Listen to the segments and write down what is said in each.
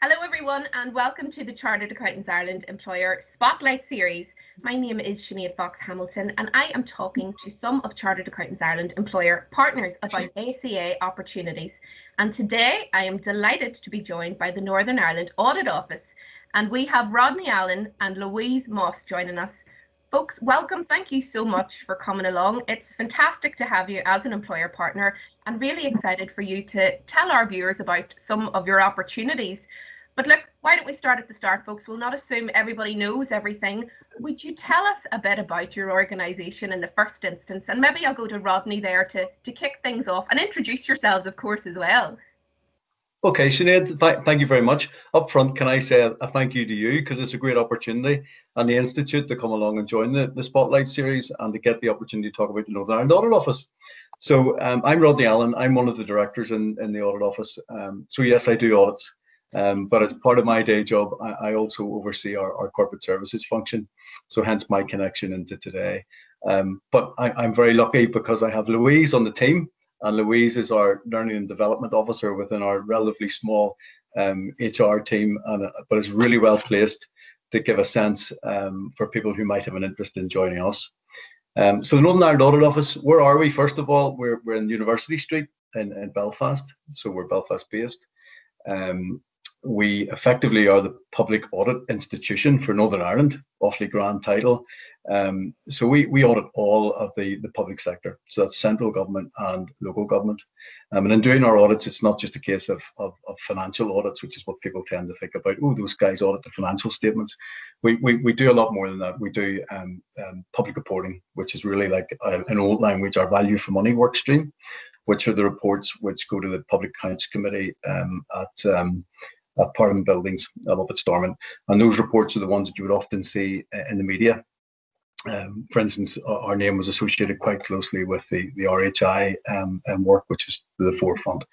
Hello everyone and welcome to the Chartered Accountants Ireland Employer Spotlight Series. My name is Sinead Fox-Hamilton and I am talking to some of Chartered Accountants Ireland Employer partners about ACA opportunities. And today I am delighted to be joined by the Northern Ireland Audit Office, and we have Rodney Allen and Louise Moss joining us. Folks, welcome. Thank you so much for coming along. It's fantastic to have you as an employer partner and really excited for you to tell our viewers about some of your opportunities. But look, why don't we start at the start, folks? We'll not assume everybody knows everything. Would you tell us a bit about your organisation in the first instance? And maybe I'll go to Rodney there to kick things off, and introduce yourselves, of course, as well. Okay, Sinead, thank you very much. Up front, can I say a thank you to you, because it's a great opportunity and the Institute to come along and join the Spotlight Series and to get the opportunity to talk about the Northern Ireland Audit Office. So I'm Rodney Allen. I'm one of the directors in the Audit Office. So yes, I do audits. But as part of my day job, I also oversee our corporate services function. So hence my connection into today. But I'm very lucky because I have Louise on the team. And Louise is our Learning and Development Officer within our relatively small HR team, but is really well placed to give a sense for people who might have an interest in joining us. So the Northern Ireland Audit Office, where are we? First of all, we're in University Street in Belfast, so we're Belfast based. We effectively are the public audit institution for Northern Ireland, awfully grand title. So we audit all of the public sector, so that's central government and local government. And in doing our audits, it's not just a case of financial audits, which is what people tend to think about. Oh, those guys audit the financial statements. We do a lot more than that. We do public reporting, which is really like in old language, our value for money work stream, which are the reports which go to the Public Accounts Committee at Parliament Buildings up at Stormont. And those reports are the ones that you would often see in the media. For instance, our name was associated quite closely with the RHI work, which is to the forefront.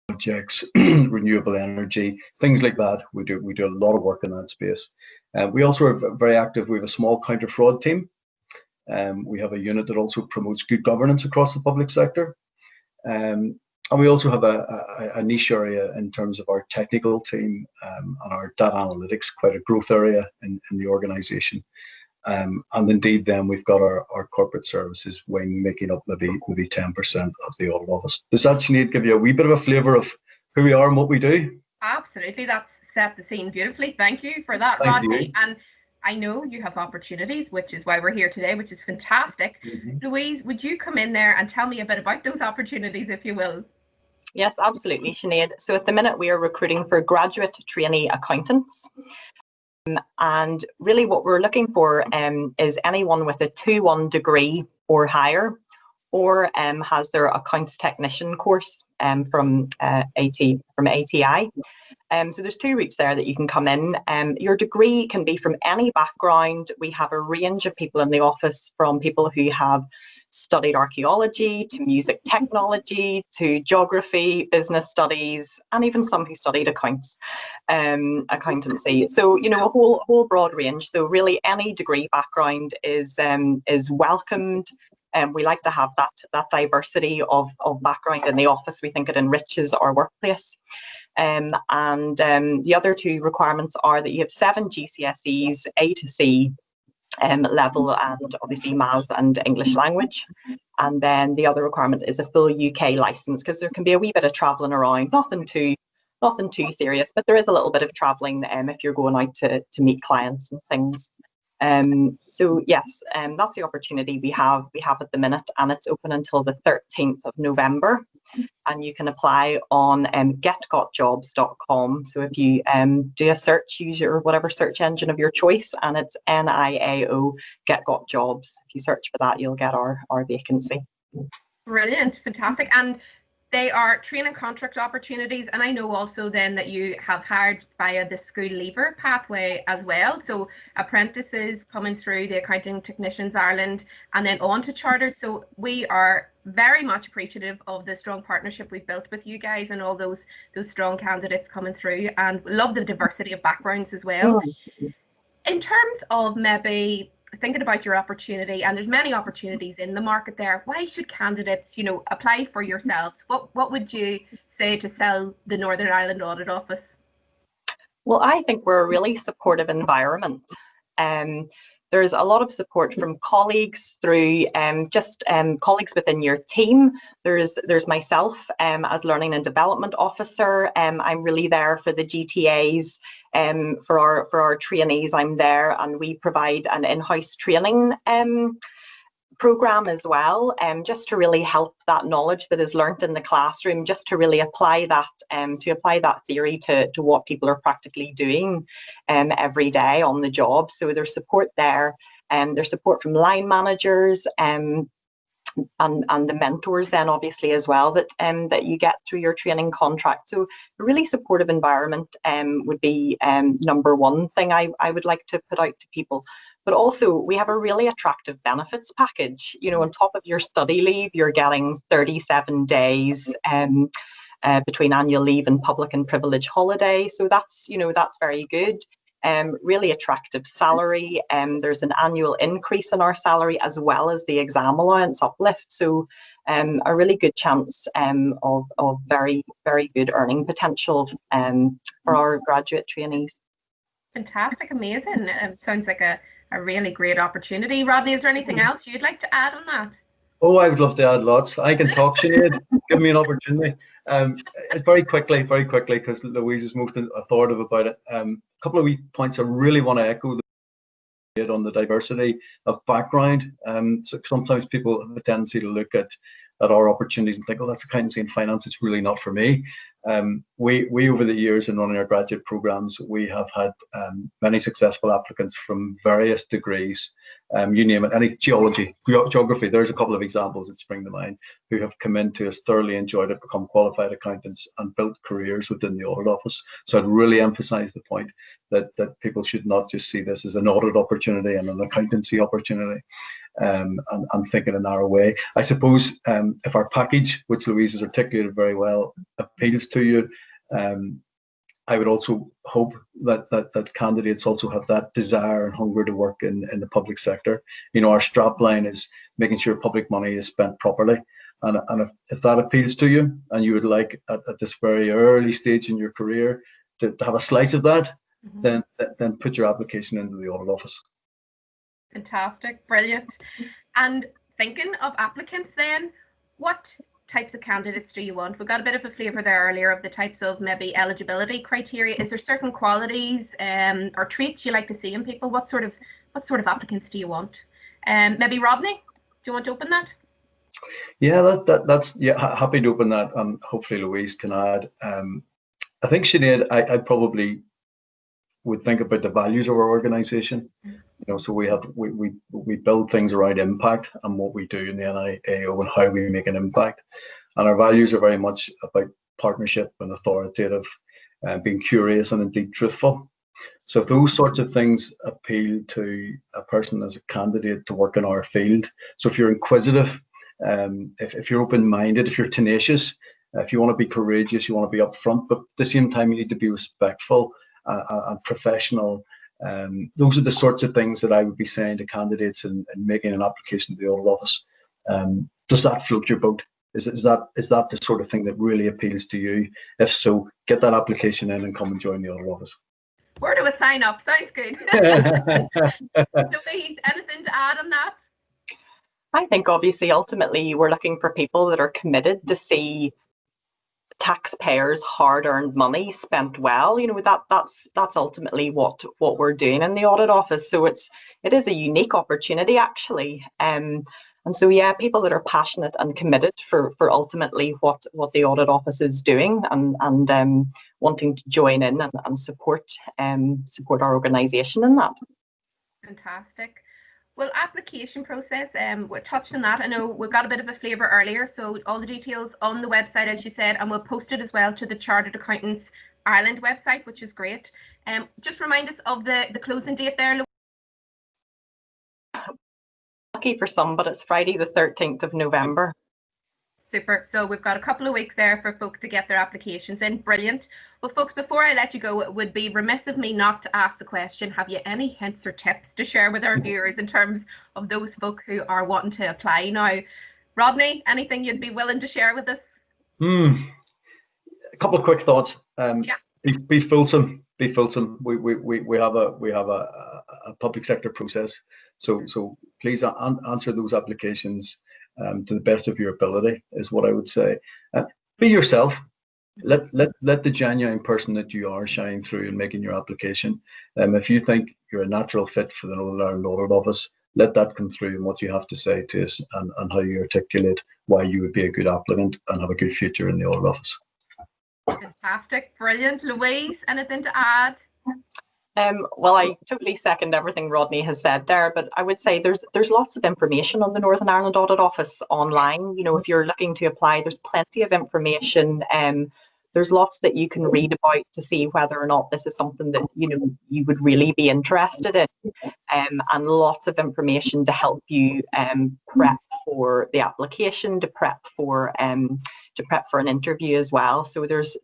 Projects, renewable energy, things like that. We do a lot of work in that space. We also are very active. We have a small counter fraud team. We have a unit that also promotes good governance across the public sector. And we also have a niche area in terms of our technical team and our data analytics, quite a growth area in the organisation. And indeed, then we've got our corporate services wing making up maybe 10% of the audit office. Does that, Sinead, give you a wee bit of a flavour of who we are and what we do? Absolutely, that's set the scene beautifully. Thank you for that, Rodney. And I know you have opportunities, which is why we're here today, which is fantastic. Louise, would you come in there and tell me a bit about those opportunities, if you will? Yes, absolutely, Sinead. So at the minute we are recruiting for graduate trainee accountants. And really what we're looking for is anyone with a 2-1 degree or higher, or has their accounts technician course from ATI. So there's 2 routes there that you can come in. Your degree can be from any background. We have a range of people in the office, from people who have studied archaeology to music technology to geography, business studies, and even some who studied accountancy. So, you know, a whole broad range. So really any degree background is welcomed. And we like to have that diversity of background in the office. We think it enriches our workplace. And the other 2 requirements are that you have 7 GCSEs, A to C level, and obviously maths and English language. And then the other requirement is a full UK license, because there can be a wee bit of travelling around, nothing too serious, but there is a little bit of travelling if you're going out to meet clients and things. So yes, that's the opportunity we have at the minute, and it's open until the 13th of November. And you can apply on getgotjobs.com. So if you do a search, use your whatever search engine of your choice, and it's NIAO GetGotJobs. If you search for that, you'll get our vacancy. Brilliant, fantastic. And they are training contract opportunities, and I know also then that you have hired via the school leaver pathway as well. So apprentices coming through the Accounting Technicians Ireland and then on to Chartered. So we are very much appreciative of the strong partnership we've built with you guys and all those strong candidates coming through, and love the diversity of backgrounds as well. In terms of maybe thinking about your opportunity, and there's many opportunities in the market there, why should candidates, you know, apply for yourselves? What would you say to sell the Northern Ireland Audit Office? Well, I think we're a really supportive environment. There's a lot of support from colleagues through colleagues within your team. There's myself as Learning and Development Officer. I'm really there for the GTAs. For our trainees, I'm there, and we provide an in-house training program as well, just to really help that knowledge that is learnt in the classroom, just to really apply that theory to what people are practically doing every day on the job. So there's support there, and there's support from line managers and the mentors then obviously as well that you get through your training contract. So a really supportive environment would be number one thing I would like to put out to people. But also, we have a really attractive benefits package. You know, on top of your study leave, you're getting 37 days between annual leave and public and privilege holiday. So that's very good. Really attractive salary. There's an annual increase in our salary as well as the exam allowance uplift. So a really good chance of very, very good earning potential for our graduate trainees. Fantastic, amazing. Sounds like a really great opportunity. Rodney, is there anything else you'd like to add on that? Oh, I would love to add lots. I can talk, Sinead. Give me an opportunity. Very quickly, because Louise is most authoritative about it. A couple of wee points I really want to echo on the diversity of background. So sometimes people have a tendency to look at our opportunities and think, oh, that's accountancy and finance, it's really not for me. We over the years in running our graduate programs, we have had many successful applicants from various degrees, you name it, any geology, geography. There's a couple of examples that spring to mind, who have come into us, thoroughly enjoyed it, become qualified accountants and built careers within the audit office. So I'd really emphasize the point that people should not just see this as an audit opportunity and an accountancy opportunity, and think in a narrow way. I suppose if our package, which Louise has articulated very well, appeals to you, I would also hope that candidates also have that desire and hunger to work in the public sector. You know, our strap line is making sure public money is spent properly. And if that appeals to you, and you would like at this very early stage in your career to have a slice of that, then put your application into the audit office. Fantastic, brilliant. And thinking of applicants then, what types of candidates do you want? We got a bit of a flavour there earlier of the types of maybe eligibility criteria. Is there certain qualities or traits you like to see in people? What sort of applicants do you want? Maybe Rodney, do you want to open that? Yeah, that's happy to open that, and hopefully Louise can add. I think, Sinead, I probably would think about the values of our organisation. You know, so we build things around impact and what we do in the NIAO and how we make an impact. And our values are very much about partnership and authoritative, being curious and indeed truthful. So those sorts of things appeal to a person as a candidate to work in our field. So if you're inquisitive, if you're open-minded, if you're tenacious, if you want to be courageous, you want to be upfront, but at the same time you need to be respectful and professional. Those are the sorts of things that I would be saying to candidates in making an application to the audit office. Does that float your boat? Is that the sort of thing that really appeals to you? If so, get that application in and come and join the audit office. Where do I sign up? Sounds good. Louise, anything to add on that? I think obviously ultimately we're looking for people that are committed to see taxpayers' hard-earned money spent well. You know, that's ultimately what we're doing in the audit office. So it is a unique opportunity actually. And so yeah, people that are passionate and committed for ultimately what the audit office is doing and wanting to join in and support our organisation in that. Fantastic. Well, application process, we touched on that. I know we got a bit of a flavour earlier, so all the details on the website, as you said, and we'll post it as well to the Chartered Accountants Ireland website, which is great. Just remind us of the closing date there. Lucky for some, but it's Friday the 13th of November. Super. So we've got a couple of weeks there for folk to get their applications in. Brilliant. Well, folks, before I let you go, it would be remiss of me not to ask the question, have you any hints or tips to share with our viewers in terms of those folk who are wanting to apply now? Rodney, anything you'd be willing to share with us? couple of quick thoughts. Yeah. Be fulsome. Be fulsome. We have a public sector process, so please answer those applications to the best of your ability, is what I would say. Be yourself. Let the genuine person that you are shine through in making your application. If you think you're a natural fit for the Northern Ireland Audit Office, let that come through in what you have to say to us, and how you articulate why you would be a good applicant and have a good future in the Audit Office. Fantastic, brilliant. Louise, anything to add? Well, I totally second everything Rodney has said there, but I would say there's lots of information on the Northern Ireland Audit Office online. You know, if you're looking to apply, there's plenty of information. There's lots that you can read about to see whether or not this is something that, you know, you would really be interested in, and lots of information to help you prep for the application, to prep for an interview as well. So there's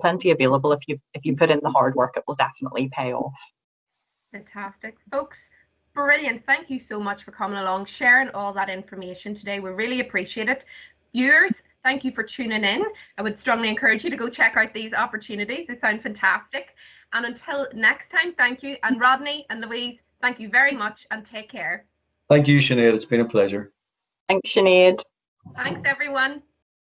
plenty available. If you put in the hard work, it will definitely pay off. Fantastic, folks. Brilliant. Thank you so much for coming along, sharing all that information today. We really appreciate it. Viewers, thank you for tuning in. I would strongly encourage you to go check out these opportunities. They sound fantastic. And until next time, thank you. And Rodney and Louise, thank you very much, and take care. Thank you, Sinead. It's been a pleasure. Thanks, Sinead. Thanks, everyone.